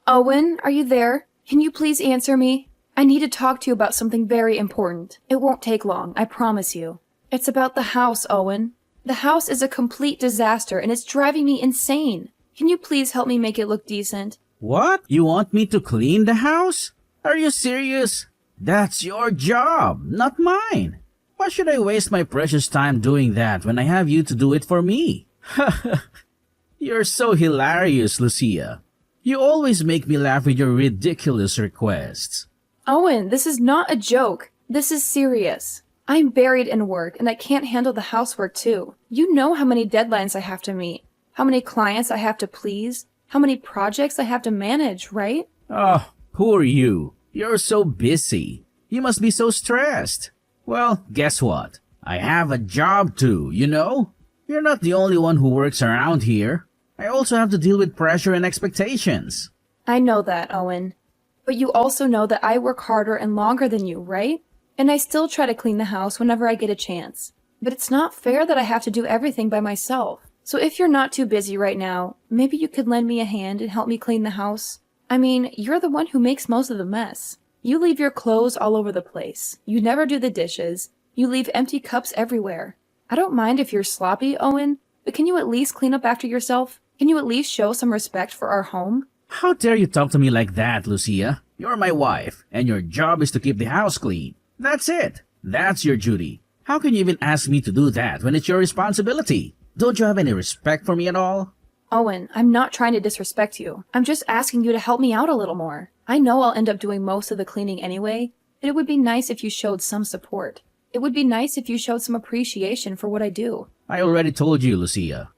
Owen, are you there? Can you please answer me? I need to talk to you about something very important. It won't take long, I promise you. It's about the house, Owen. The house is a complete disaster and it's driving me insane. Can you please help me make it look decent? What? You want me to clean the house? Are you serious? That's your job, not mine. Why should I waste my precious time doing that when I have you to do it for me? You're so hilarious, Lucia. You always make me laugh with your ridiculous requests. Owen, this is not a joke. This is serious. I'm buried in work and I can't handle the housework too. You know how many deadlines I have to meet, how many clients I have to please, how many projects I have to manage, right? Oh, poor you. You're so busy. You must be so stressed. Well, guess what? I have a job too, you know? You're not the only one who works around here. I also have to deal with pressure and expectations. I know that, Owen. But you also know that I work harder and longer than you, right? And I still try to clean the house whenever I get a chance. But it's not fair that I have to do everything by myself. So if you're not too busy right now, maybe you could lend me a hand and help me clean the house. I mean, you're the one who makes most of the mess. You leave your clothes all over the place. You never do the dishes. You leave empty cups everywhere. I don't mind if you're sloppy, Owen, but can you at least clean up after yourself? Can you at least show some respect for our home? How dare you talk to me like that, Lucia? You're my wife, and your job is to keep the house clean. That's it. That's your duty. How can you even ask me to do that when it's your responsibility? Don't you have any respect for me at all? Owen, I'm not trying to disrespect you. I'm just asking you to help me out a little more. I know I'll end up doing most of the cleaning anyway, but it would be nice if you showed some support. It would be nice if you showed some appreciation for what I do. I already told you, Lucia.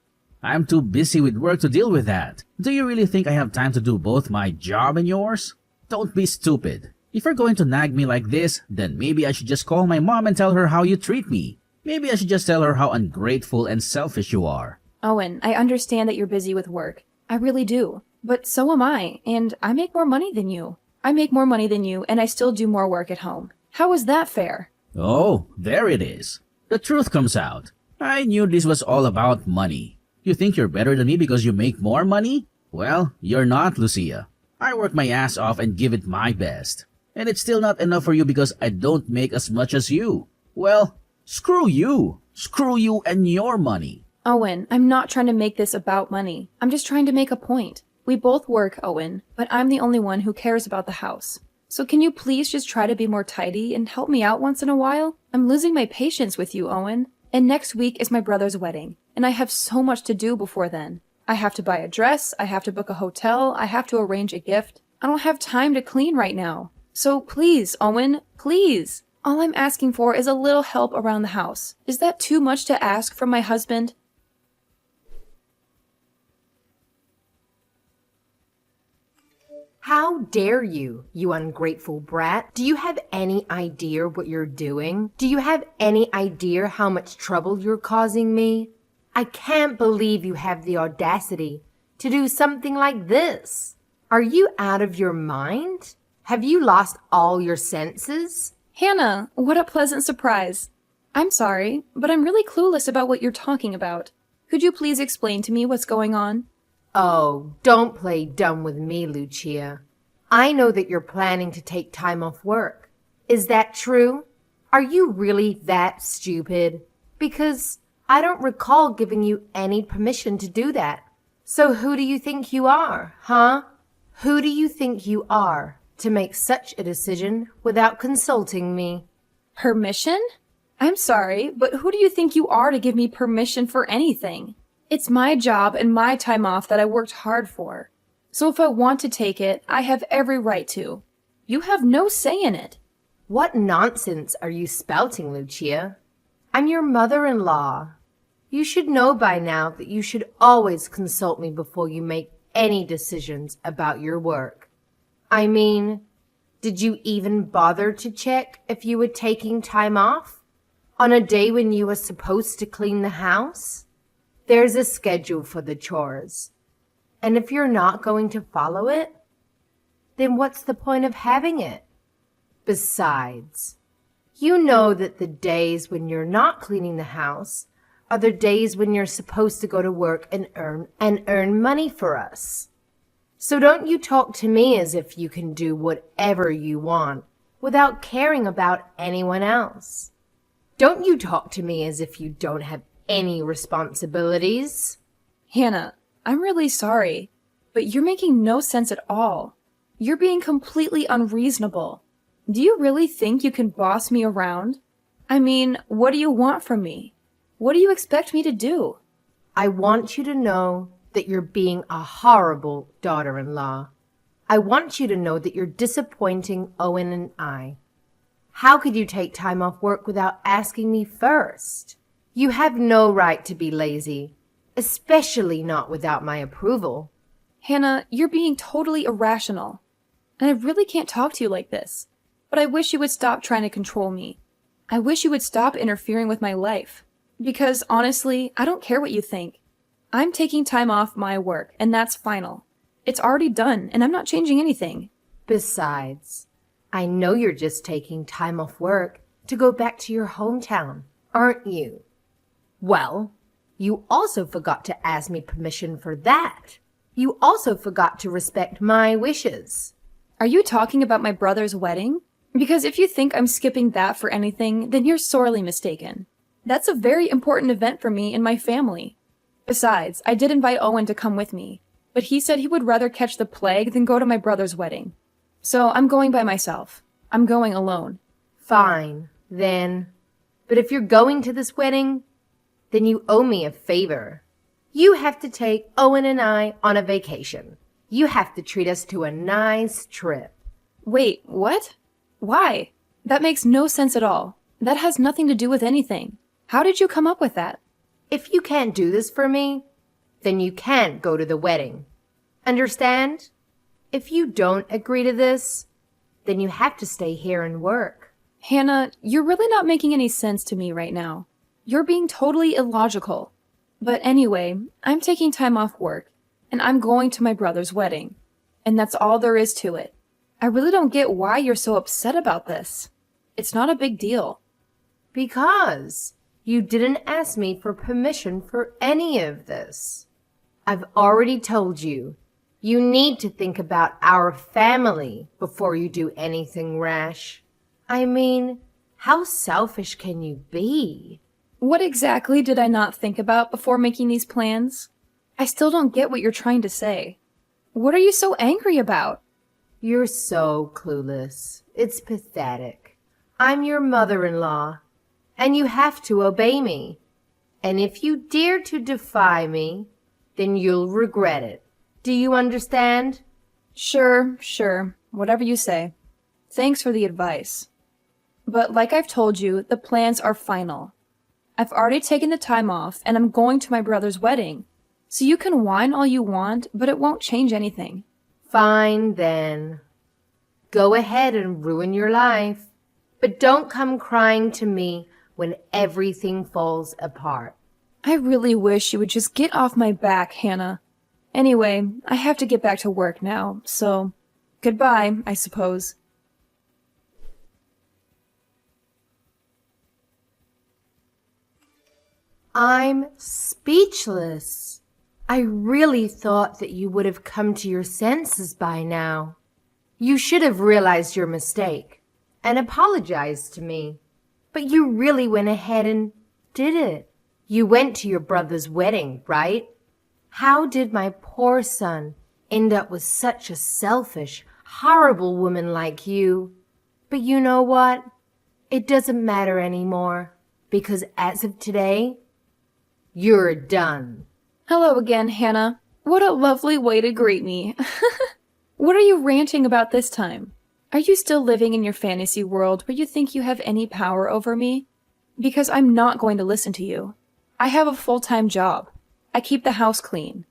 I'm too busy with work to deal with that. Do you really think I have time to do both my job and yours? Don't be stupid. If you're going to nag me like this, then maybe I should just call my mom and tell her how you treat me. Maybe I should just tell her how ungrateful and selfish you are. Owen, I understand that you're busy with work. I really do. But so am I, and I make more money than you. I make more money than you, and I still do more work at home. How is that fair? Oh, there it is. The truth comes out. I knew this was all about money. You think you're better than me because you make more money? Well, you're not, Lucia. I work my ass off and give it my best. And it's still not enough for you because I don't make as much as you. Well, screw you. Screw you and your money. Owen, I'm not trying to make this about money. I'm just trying to make a point. We both work, Owen, but I'm the only one who cares about the house. So can you please just try to be more tidy and help me out once in a while? I'm losing my patience with you, Owen. And next week is my brother's wedding, and I have so much to do before then. I have to buy a dress, I have to book a hotel, I have to arrange a gift. I don't have time to clean right now. So please, Owen, please. All I'm asking for is a little help around the house. Is that too much to ask from my husband? How dare you, you ungrateful brat? Do you have any idea what you're doing? Do you have any idea how much trouble you're causing me? I can't believe you have the audacity to do something like this. Are you out of your mind? Have you lost all your senses? Hannah, what a pleasant surprise. I'm sorry, but I'm really clueless about what you're talking about. Could you please explain to me what's going on? Oh, don't play dumb with me, Lucia. I know that you're planning to take time off work. Is that true? Are you really that stupid? Because I don't recall giving you any permission to do that. So who do you think you are, huh? Who do you think you are to make such a decision without consulting me? Permission? I'm sorry, but who do you think you are to give me permission for anything? It's my job and my time off that I worked hard for. So if I want to take it, I have every right to. You have no say in it. What nonsense are you spouting, Lucia? I'm your mother-in-law. You should know by now that you should always consult me before you make any decisions about your work. I mean, did you even bother to check if you were taking time off? On a day when you were supposed to clean the house? There's a schedule for the chores. And if you're not going to follow it, then what's the point of having it? Besides, you know that the days when you're not cleaning the house are the days when you're supposed to go to work and earn money for us. So don't you talk to me as if you can do whatever you want without caring about anyone else. Don't you talk to me as if you don't have any responsibilities. Hannah, I'm really sorry, but you're making no sense at all. You're being completely unreasonable. Do you really think you can boss me around? I mean, what do you want from me? What do you expect me to do? I want you to know that you're being a horrible daughter-in-law. I want you to know that you're disappointing Owen and I. How could you take time off work without asking me first? You have no right to be lazy, especially not without my approval. Hannah, you're being totally irrational. And I really can't talk to you like this. But I wish you would stop trying to control me. I wish you would stop interfering with my life. Because honestly, I don't care what you think. I'm taking time off my work, and that's final. It's already done, and I'm not changing anything. Besides, I know you're just taking time off work to go back to your hometown, aren't you? Well, you also forgot to ask me permission for that. You also forgot to respect my wishes. Are you talking about my brother's wedding? Because if you think I'm skipping that for anything, then you're sorely mistaken. That's a very important event for me and my family. Besides, I did invite Owen to come with me, but he said he would rather catch the plague than go to my brother's wedding. So I'm going by myself. I'm going alone. Fine, then. But if you're going to this wedding, then you owe me a favor. You have to take Owen and I on a vacation. You have to treat us to a nice trip. Wait, what? Why? That makes no sense at all. That has nothing to do with anything. How did you come up with that? If you can't do this for me, then you can't go to the wedding. Understand? If you don't agree to this, then you have to stay here and work. Hannah, you're really not making any sense to me right now. You're being totally illogical. But anyway, I'm taking time off work, and I'm going to my brother's wedding. And that's all there is to it. I really don't get why you're so upset about this. It's not a big deal. Because you didn't ask me for permission for any of this. I've already told you, you need to think about our family before you do anything rash. I mean, how selfish can you be? What exactly did I not think about before making these plans? I still don't get what you're trying to say. What are you so angry about? You're so clueless. It's pathetic. I'm your mother-in-law, and you have to obey me. And if you dare to defy me, then you'll regret it. Do you understand? Sure. Whatever you say. Thanks for the advice. But like I've told you, the plans are final. I've already taken the time off, and I'm going to my brother's wedding. So you can whine all you want, but it won't change anything. Fine, then. Go ahead and ruin your life. But don't come crying to me when everything falls apart. I really wish you would just get off my back, Hannah. Anyway, I have to get back to work now, so goodbye, I suppose. I'm speechless. I really thought that you would have come to your senses by now. You should have realized your mistake and apologized to me. But you really went ahead and did it. You went to your brother's wedding, right? How did my poor son end up with such a selfish, horrible woman like you? But you know what? It doesn't matter anymore, because as of today, you're done. Hello again, Hannah. What a lovely way to greet me. What are you ranting about this time? Are you still living in your fantasy world where you think you have any power over me? Because I'm not going to listen to you. I have a full-time job. I keep the house clean.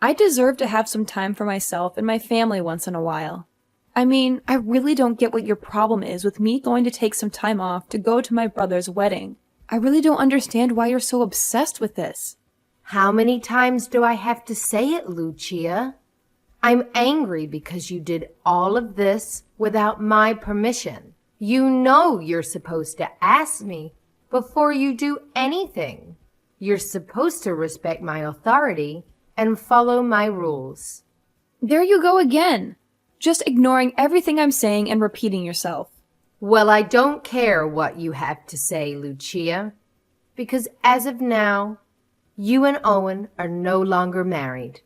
I deserve to have some time for myself and my family once in a while. I mean, I really don't get what your problem is with me going to take some time off to go to my brother's wedding. I really don't understand why you're so obsessed with this. How many times do I have to say it, Lucia? I'm angry because you did all of this without my permission. You know you're supposed to ask me before you do anything. You're supposed to respect my authority and follow my rules. There you go again. Just ignoring everything I'm saying and repeating yourself. Well, I don't care what you have to say, Lucia, because as of now, you and Owen are no longer married.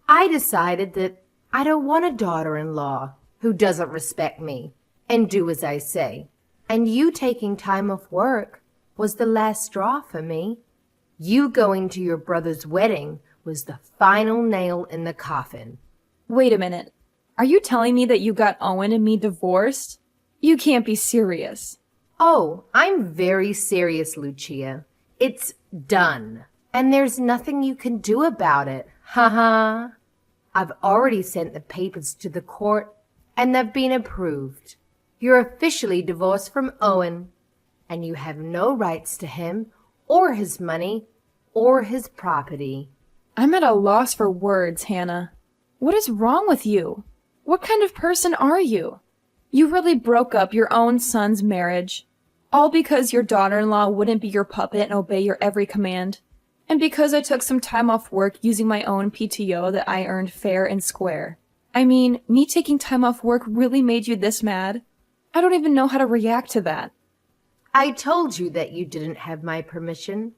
I decided that I don't want a daughter-in-law who doesn't respect me and do as I say. And you taking time off work was the last straw for me. You going to your brother's wedding was the final nail in the coffin. Wait a minute. Are you telling me that you got Owen and me divorced? You can't be serious. Oh, I'm very serious, Lucia. It's done. And there's nothing you can do about it. Ha. I've already sent the papers to the court, and they've been approved. You're officially divorced from Owen, and you have no rights to him, or his money, or his property. I'm at a loss for words, Hannah. What is wrong with you? What kind of person are you? You really broke up your own son's marriage, all because your daughter-in-law wouldn't be your puppet and obey your every command, and because I took some time off work using my own PTO that I earned fair and square. I mean, me taking time off work really made you this mad? I don't even know how to react to that. I told you that you didn't have my permission,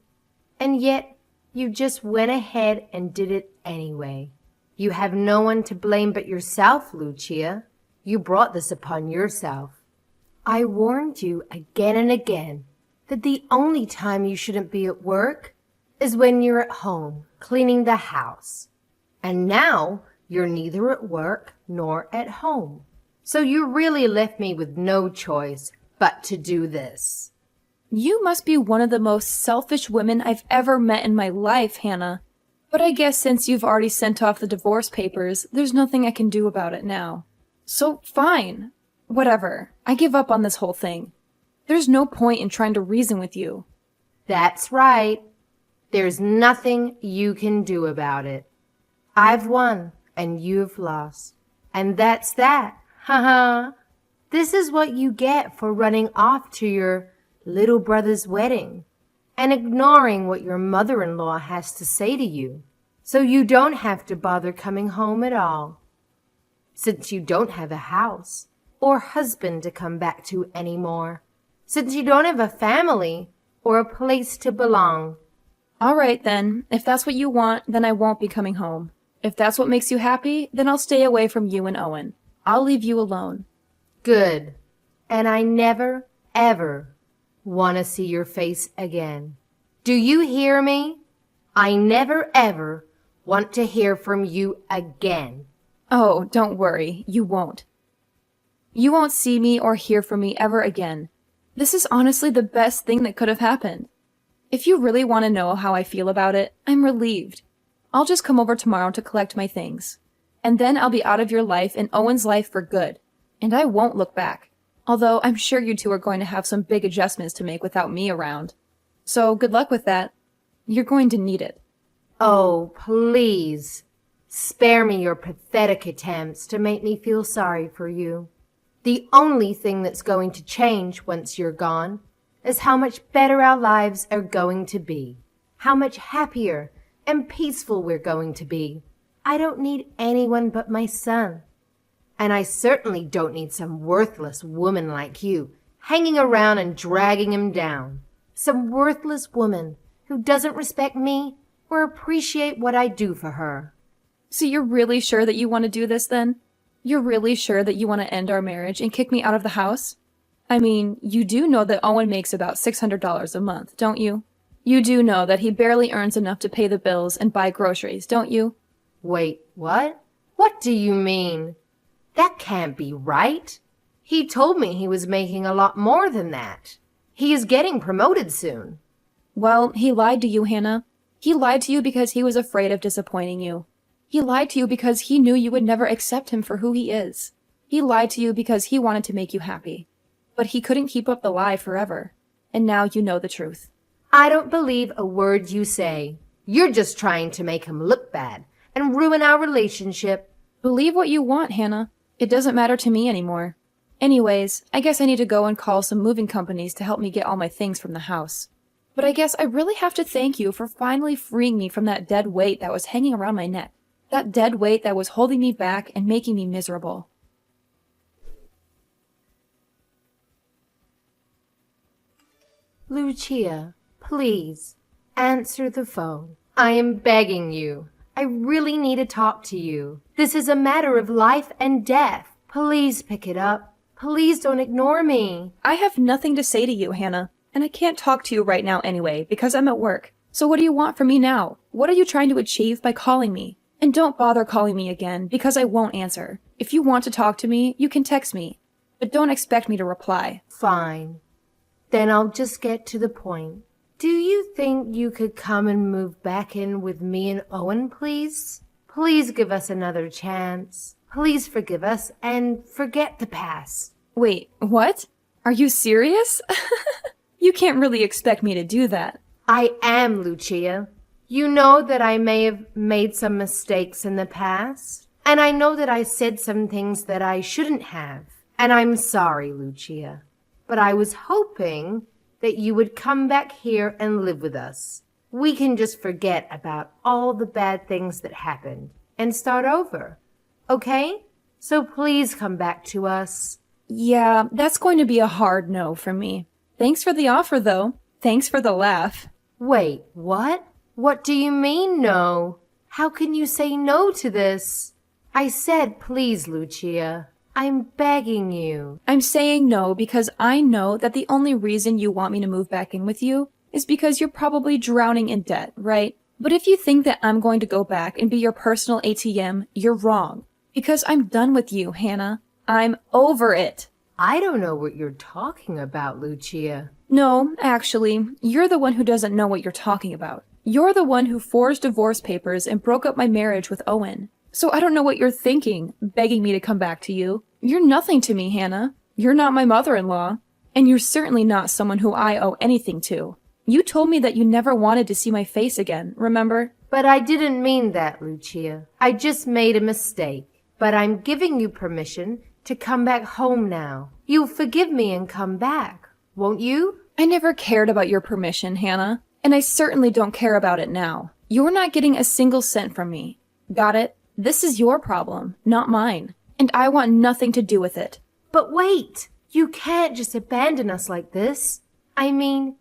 and yet you just went ahead and did it anyway. You have no one to blame but yourself, Lucia. You brought this upon yourself. I warned you again and again that the only time you shouldn't be at work is when you're at home cleaning the house. And now you're neither at work nor at home. So you really left me with no choice but to do this. You must be one of the most selfish women I've ever met in my life, Hannah. But I guess since you've already sent off the divorce papers, there's nothing I can do about it now. So, fine. Whatever. I give up on this whole thing. There's no point in trying to reason with you. That's right. There's nothing you can do about it. I've won, and you've lost. And that's that. Ha. This is what you get for running off to your little brother's wedding and ignoring what your mother-in-law has to say to you, so you don't have to bother coming home at all, since you don't have a house or husband to come back to anymore, since you don't have a family or a place to belong. All right, then. If that's what you want, then I won't be coming home. If that's what makes you happy, then I'll stay away from you and Owen. I'll leave you alone. Good. And I never, ever want to see your face again. Do you hear me? I never, ever want to hear from you again. Oh, don't worry. You won't. You won't see me or hear from me ever again. This is honestly the best thing that could have happened. If you really want to know how I feel about it, I'm relieved. I'll just come over tomorrow to collect my things. And then I'll be out of your life and Owen's life for good. And I won't look back. Although I'm sure you two are going to have some big adjustments to make without me around. So good luck with that. You're going to need it. Oh, please. Spare me your pathetic attempts to make me feel sorry for you. The only thing that's going to change once you're gone is how much better our lives are going to be. How much happier and peaceful we're going to be. I don't need anyone but my son. And I certainly don't need some worthless woman like you hanging around and dragging him down. Some worthless woman who doesn't respect me or appreciate what I do for her. So you're really sure that you want to do this then? You're really sure that you want to end our marriage and kick me out of the house? I mean, you do know that Owen makes about $600 a month, don't you? You do know that he barely earns enough to pay the bills and buy groceries, don't you? Wait, what? What do you mean? That can't be right. He told me he was making a lot more than that. He is getting promoted soon. Well, he lied to you, Hannah. He lied to you because he was afraid of disappointing you. He lied to you because he knew you would never accept him for who he is. He lied to you because he wanted to make you happy. But he couldn't keep up the lie forever. And now you know the truth. I don't believe a word you say. You're just trying to make him look bad and ruin our relationship. Believe what you want, Hannah. It doesn't matter to me anymore. Anyways, I guess I need to go and call some moving companies to help me get all my things from the house. But I guess I really have to thank you for finally freeing me from that dead weight that was hanging around my neck. That dead weight that was holding me back and making me miserable. Lucia, please, answer the phone. I am begging you. I really need to talk to you. This is a matter of life and death. Please pick it up. Please don't ignore me. I have nothing to say to you, Hannah, and I can't talk to you right now anyway because I'm at work. So what do you want from me now? What are you trying to achieve by calling me? And don't bother calling me again because I won't answer. If you want to talk to me, you can text me, but don't expect me to reply. Fine. Then I'll just get to the point. Do you think you could come and move back in with me and Owen, please? Please give us another chance. Please forgive us and forget the past. Wait, what? Are you serious? You can't really expect me to do that. I am, Lucia. You know that I may have made some mistakes in the past, and I know that I said some things that I shouldn't have. And I'm sorry, Lucia. But I was hoping that you would come back here and live with us. We can just forget about all the bad things that happened and start over. Okay? So please come back to us. Yeah, that's going to be a hard no from me. Thanks for the offer, though. Thanks for the laugh. Wait, what? What do you mean, no? How can you say no to this? I said please, Lucia. I'm begging you. I'm saying no because I know that the only reason you want me to move back in with you is because you're probably drowning in debt, right? But if you think that I'm going to go back and be your personal ATM, you're wrong. Because I'm done with you, Hannah. I'm over it. I don't know what you're talking about, Lucia. No, actually, you're the one who doesn't know what you're talking about. You're the one who forged divorce papers and broke up my marriage with Owen. So I don't know what you're thinking, begging me to come back to you. You're nothing to me, Hannah. You're not my mother-in-law. And you're certainly not someone who I owe anything to. You told me that you never wanted to see my face again, remember? But I didn't mean that, Lucia. I just made a mistake. But I'm giving you permission to come back home now. You'll forgive me and come back, won't you? I never cared about your permission, Hannah. And I certainly don't care about it now. You're not getting a single cent from me. Got it? This is your problem, not mine. And I want nothing to do with it. But wait! You can't just abandon us like this. I mean,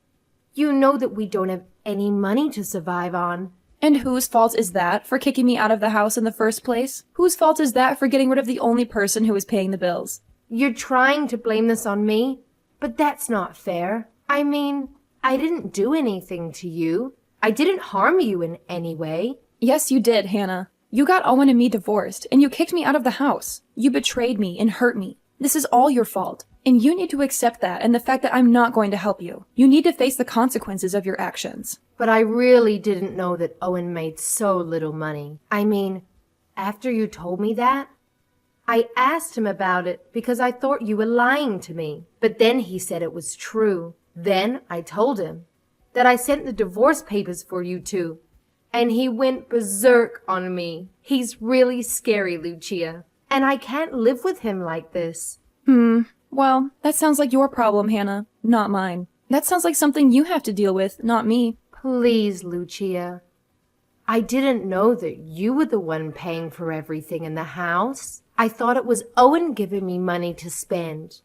you know that we don't have any money to survive on. And whose fault is that for kicking me out of the house in the first place? Whose fault is that for getting rid of the only person who is paying the bills? You're trying to blame this on me, but that's not fair. I mean, I didn't do anything to you. I didn't harm you in any way. Yes, you did, Hannah. You got Owen and me divorced, and you kicked me out of the house. You betrayed me and hurt me. This is all your fault. And you need to accept that and the fact that I'm not going to help you. You need to face the consequences of your actions. But I really didn't know that Owen made so little money. I mean, after you told me that, I asked him about it because I thought you were lying to me. But then he said it was true. Then I told him that I sent the divorce papers for you two. And he went berserk on me. He's really scary, Lucia. And I can't live with him like this. Well, that sounds like your problem, Hannah, not mine. That sounds like something you have to deal with, not me. Please, Lucia. I didn't know that you were the one paying for everything in the house. I thought it was Owen giving me money to spend.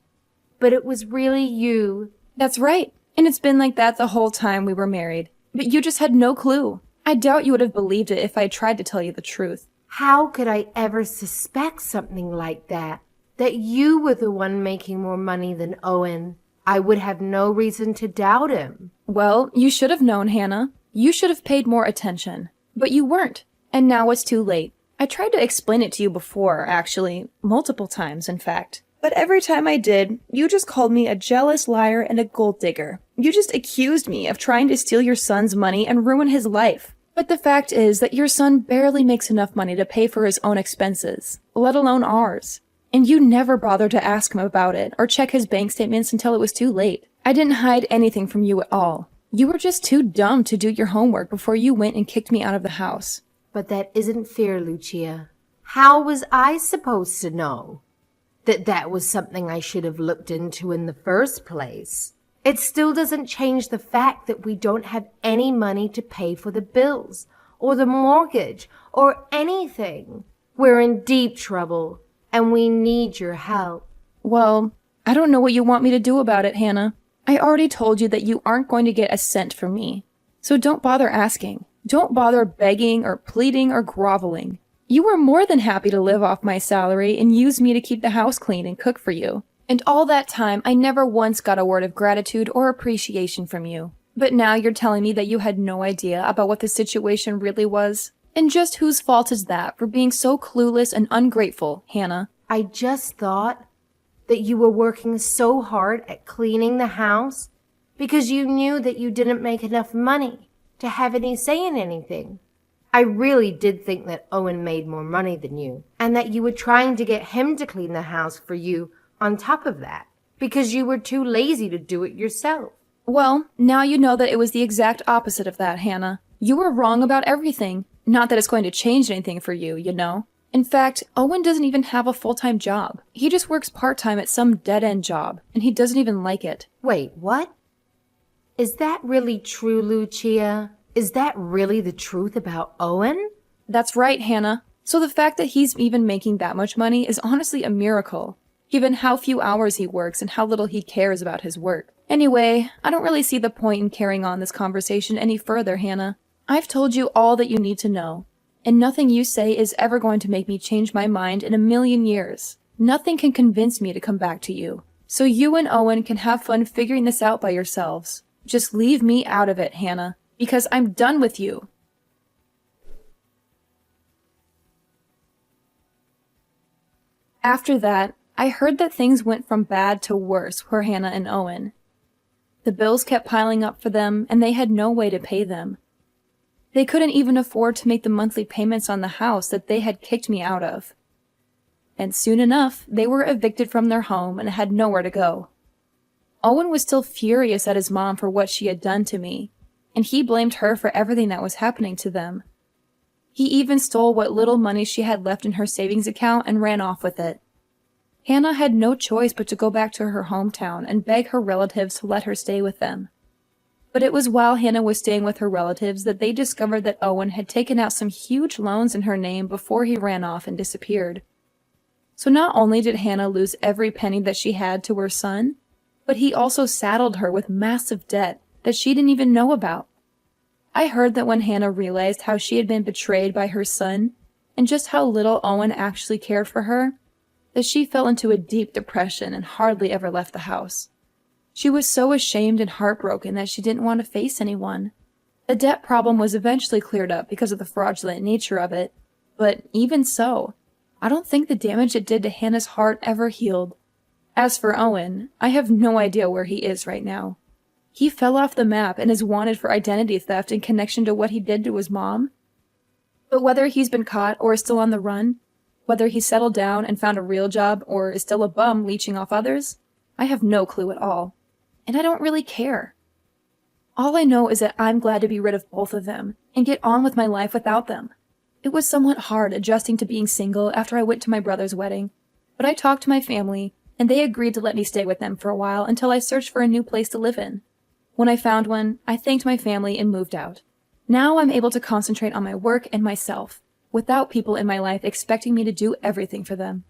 But it was really you. That's right. And it's been like that the whole time we were married. But you just had no clue. I doubt you would have believed it if I tried to tell you the truth. How could I ever suspect something like that? That you were the one making more money than Owen? I would have no reason to doubt him. Well, you should have known, Hannah. You should have paid more attention. But you weren't. And now it's too late. I tried to explain it to you before, actually. Multiple times, in fact. But every time I did, you just called me a jealous liar and a gold digger. You just accused me of trying to steal your son's money and ruin his life. But the fact is that your son barely makes enough money to pay for his own expenses, let alone ours. And you never bothered to ask him about it or check his bank statements until it was too late. I didn't hide anything from you at all. You were just too dumb to do your homework before you went and kicked me out of the house. But that isn't fair, Lucia. How was I supposed to know that that was something I should have looked into in the first place? It still doesn't change the fact that we don't have any money to pay for the bills, or the mortgage, or anything. We're in deep trouble, and we need your help. Well, I don't know what you want me to do about it, Hannah. I already told you that you aren't going to get a cent from me. So don't bother asking. Don't bother begging or pleading or groveling. You were more than happy to live off my salary and use me to keep the house clean and cook for you. And all that time, I never once got a word of gratitude or appreciation from you. But now you're telling me that you had no idea about what the situation really was? And just whose fault is that for being so clueless and ungrateful, Hannah? I just thought that you were working so hard at cleaning the house because you knew that you didn't make enough money to have any say in anything. I really did think that Owen made more money than you, and that you were trying to get him to clean the house for you on top of that, because you were too lazy to do it yourself. Well, now you know that it was the exact opposite of that, Hannah. You were wrong about everything. Not that it's going to change anything for you, you know. In fact, Owen doesn't even have a full-time job. He just works part-time at some dead-end job, and he doesn't even like it. Wait, what? Is that really true, Lucia? Is that really the truth about Owen? That's right, Hannah. So the fact that he's even making that much money is honestly a miracle, given how few hours he works and how little he cares about his work. Anyway, I don't really see the point in carrying on this conversation any further, Hannah. I've told you all that you need to know, and nothing you say is ever going to make me change my mind in a million years. Nothing can convince me to come back to you. So you and Owen can have fun figuring this out by yourselves. Just leave me out of it, Hannah, because I'm done with you. After that, I heard that things went from bad to worse for Hannah and Owen. The bills kept piling up for them, and they had no way to pay them. They couldn't even afford to make the monthly payments on the house that they had kicked me out of. And soon enough, they were evicted from their home and had nowhere to go. Owen was still furious at his mom for what she had done to me, and he blamed her for everything that was happening to them. He even stole what little money she had left in her savings account and ran off with it. Hannah had no choice but to go back to her hometown and beg her relatives to let her stay with them. But it was while Hannah was staying with her relatives that they discovered that Owen had taken out some huge loans in her name before he ran off and disappeared. So not only did Hannah lose every penny that she had to her son, but he also saddled her with massive debt that she didn't even know about. I heard that when Hannah realized how she had been betrayed by her son, and just how little Owen actually cared for her, that she fell into a deep depression and hardly ever left the house. She was so ashamed and heartbroken that she didn't want to face anyone. The debt problem was eventually cleared up because of the fraudulent nature of it, but even so, I don't think the damage it did to Hannah's heart ever healed. As for Owen, I have no idea where he is right now. He fell off the map and is wanted for identity theft in connection to what he did to his mom. But whether he's been caught or is still on the run, whether he's settled down and found a real job or is still a bum leeching off others, I have no clue at all. And I don't really care. All I know is that I'm glad to be rid of both of them and get on with my life without them. It was somewhat hard adjusting to being single after I went to my brother's wedding, but I talked to my family, and they agreed to let me stay with them for a while until I searched for a new place to live in. When I found one, I thanked my family and moved out. Now I'm able to concentrate on my work and myself, without people in my life expecting me to do everything for them.